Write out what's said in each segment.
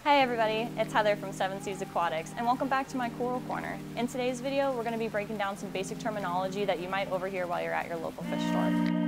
Hey everybody, it's Heather from 7 Seas Aquatics, and welcome back to my Coral Corner. In today's video, we're going to be breaking down some basic terminology that you might overhear while you're at your local fish store.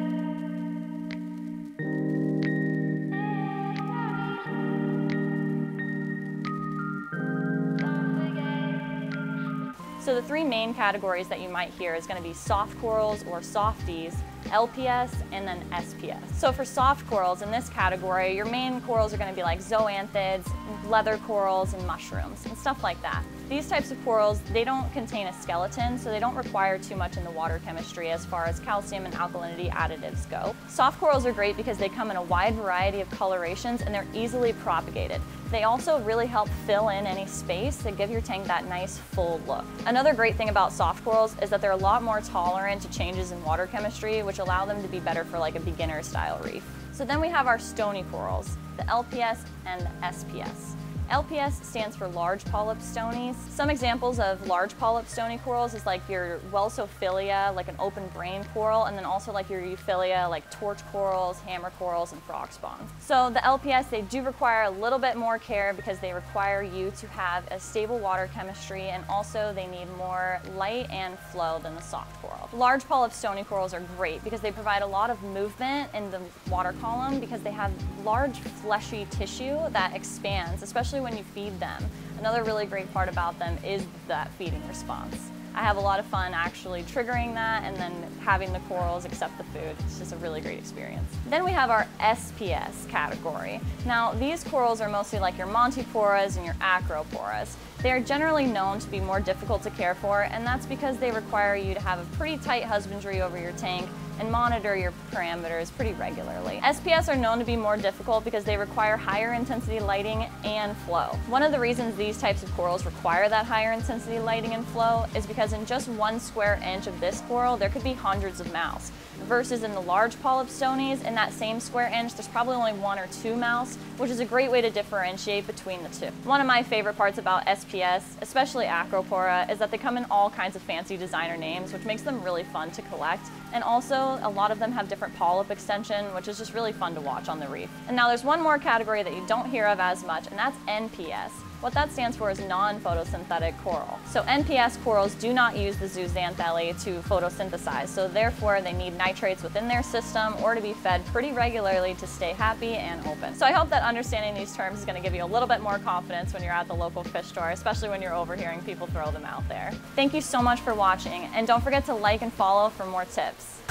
So the three main categories that you might hear is going to be soft corals or softies, LPS, and then SPS. So for soft corals in this category, your main corals are going to be like zoanthids, leather corals, and mushrooms, and stuff like that. These types of corals, they don't contain a skeleton, so they don't require too much in the water chemistry as far as calcium and alkalinity additives go. Soft corals are great because they come in a wide variety of colorations and they're easily propagated. They also really help fill in any space to give your tank that nice full look. Another great thing about soft corals is that they're a lot more tolerant to changes in water chemistry, which allow them to be better for like a beginner style reef. So then we have our stony corals, the LPS and the SPS. LPS stands for large polyp stonies. Some examples of large polyp stony corals is like your Welsophilia, like an open brain coral, and then also like your Euphilia, like torch corals, hammer corals, and frog spawns. So the LPS, they do require a little bit more care because they require you to have a stable water chemistry, and also they need more light and flow than the soft coral. Large polyp stony corals are great because they provide a lot of movement in the water column because they have large fleshy tissue that expands, especially when you feed them. Another really great part about them is that feeding response. I have a lot of fun actually triggering that and then having the corals accept the food. It's just a really great experience. Then we have our SPS category. Now these corals are mostly like your Montiporas and your Acroporas. They are generally known to be more difficult to care for, and that's because they require you to have a pretty tight husbandry over your tank and monitor your parameters pretty regularly. SPS are known to be more difficult because they require higher intensity lighting and flow. One of the reasons these types of corals require that higher intensity lighting and flow is because in just 1 square inch of this coral, there could be hundreds of mouths. Versus in the large polyp stonies, in that same square inch, there's probably only 1 or 2 mouths, which is a great way to differentiate between the two. One of my favorite parts about SPS, especially Acropora, is that they come in all kinds of fancy designer names, which makes them really fun to collect. And also, a lot of them have different polyp extension, which is just really fun to watch on the reef. And now there's one more category that you don't hear of as much, and that's NPS. What that stands for is Non Photosynthetic coral. So NPS corals do not use the zooxanthellae to photosynthesize, so therefore they need nitrates within their system or to be fed pretty regularly to stay happy and open. So I hope that understanding these terms is going to give you a little bit more confidence when you're at the local fish store, especially when you're overhearing people throw them out there. Thank you so much for watching, and don't forget to like and follow for more tips.